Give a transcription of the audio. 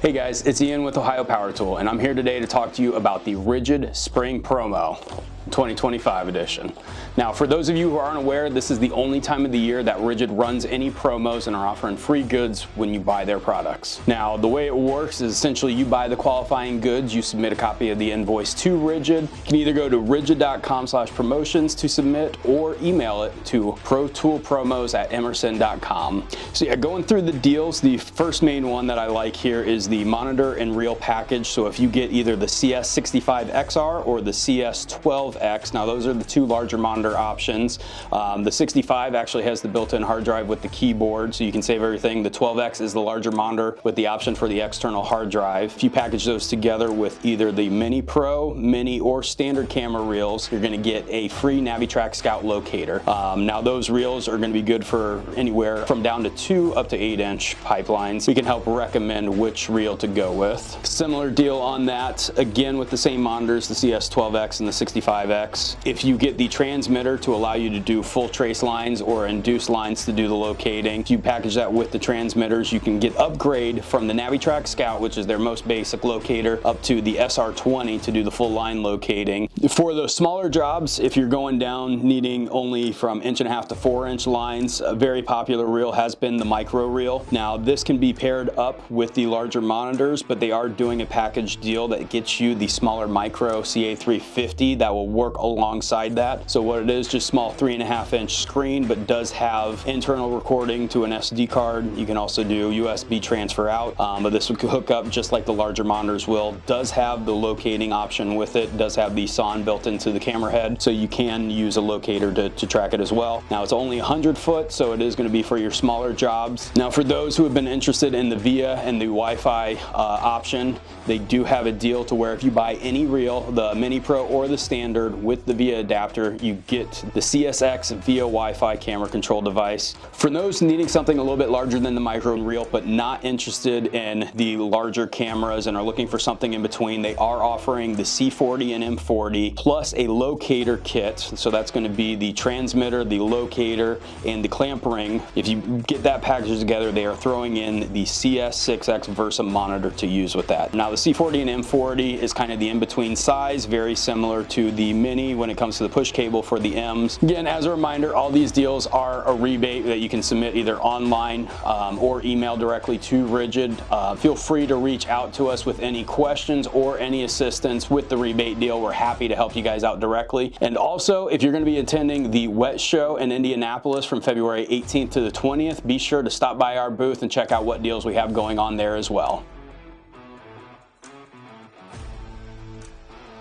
Hey guys, it's Ian with Ohio Power Tool, and I'm here today to talk to you about the RIDGID Spring Promo 2025 edition. Now, for those of you who aren't aware, this is the only time of the year that RIDGID runs any promos and are offering free goods when you buy their products. Now, the way it works is essentially you buy the qualifying goods, you submit a copy of the invoice to RIDGID. You can either go to ridgid.com/promotions to submit or email it to protoolpromos@emerson.com. So yeah, going through the deals, the first main one that I like here is the monitor and reel package. So if you get either the CS65XR or the CS12X, now those are the two larger monitor options. The 65 actually has the built-in hard drive with the keyboard, so you can save everything. The 12X is the larger monitor with the option for the external hard drive. If you package those together with either the Mini Pro, Mini, or standard camera reels, you're going to get a free NaviTrack Scout locator. Now those reels are going to be good for anywhere from down to 2 up to 8-inch pipelines. We can help recommend which reel to go with. Similar deal on that, again with the same monitors, the CS12X and the 65X. If you get the transmitter to allow you to do full trace lines or induced lines to do the locating, if you package that with the transmitters, you can get upgrade from the NaviTrack Scout, which is their most basic locator, up to the SR20 to do the full line locating. For those smaller jobs, if you're going down needing only from 1.5 to 4-inch lines, a very popular reel has been the micro reel. Now this can be paired up with the larger monitors, but they are doing a package deal that gets you the smaller micro CA350 that will work alongside that. So what it is, just small 3.5-inch screen, but does have internal recording to an SD card. You can also do USB transfer out, but this would hook up just like the larger monitors will. Does have the locating option with it, does have the SON built into the camera head, so you can use a locator to track it as well. Now it's only 100 foot, so it is going to be for your smaller jobs. Now for those who have been interested in the VIA and the Wi-Fi option, they do have a deal to where if you buy any reel, the Mini Pro or the standard with the VIA adapter, you get the CSX VIA Wi-Fi camera control device. For those needing something a little bit larger than the micro reel but not interested in the larger cameras and are looking for something in between, they are offering the C40 and M40 plus a locator kit. So that's going to be the transmitter, the locator, and the clamp ring. If you get that package together, they are throwing in the CS6X Versa monitor to use with that. Now the C40 and M40 is kind of the in-between size, very similar to the Mini when it comes to the push cable for the M's. Again, as a reminder, all these deals are a rebate that you can submit either online or email directly to RIDGID. Feel free to reach out to us with any questions or any assistance with the rebate deal. We're happy to help you guys out directly. And also, if you're going to be attending the WET Show in Indianapolis from February 18th to the 20th, be sure to stop by our booth and check out what deals we have going on there as well.